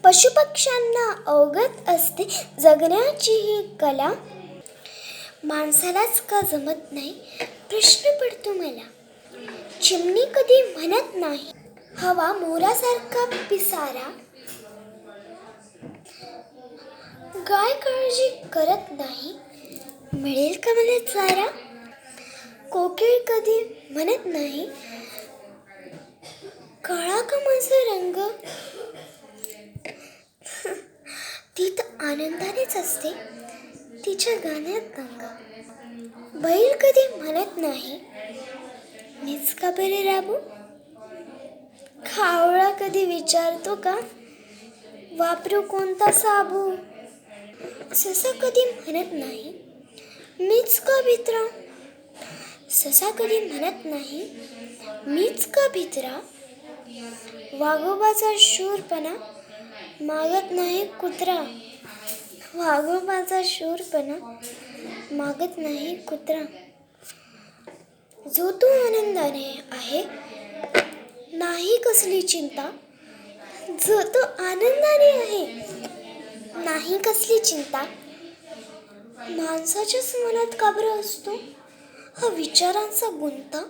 पशुपक्ष्यांना अवगत असते जगण्याची ही कला. माणसालाच का जमत नाही प्रश्न पडतो मला. चिमणी कधी म्हणत नाही हवा मोरासारखा पिसारा. गाय काळजी करत नाही मिळेल का मला चारा. कोकिळ कधी म्हणत नाही काळा का माझा रंग. ती तर आनंदानेच असते तिच्या गाण्यात गंगा. बैल कधी म्हणत नाही मीच का बरे राबू. कावळा कधी विचारतो का वापरू कोणता साबू. ससा कधी म्हणत नाही मीच का भित्रा. ससा कधी म्हणत नाही मीच का भित्रा. वाघोबाचा शूरपणा मागत नाही कुत्रा. वाघोबाचा शूरपणा मागत नाही कुत्रा. जो तो आनंदाने आहे नाही कसली चिंता. जो तो आनंदाने आहे नाही कसली चिंता. माणसाच्याच मनात का बरं असतो हा विचारांचा गुंता.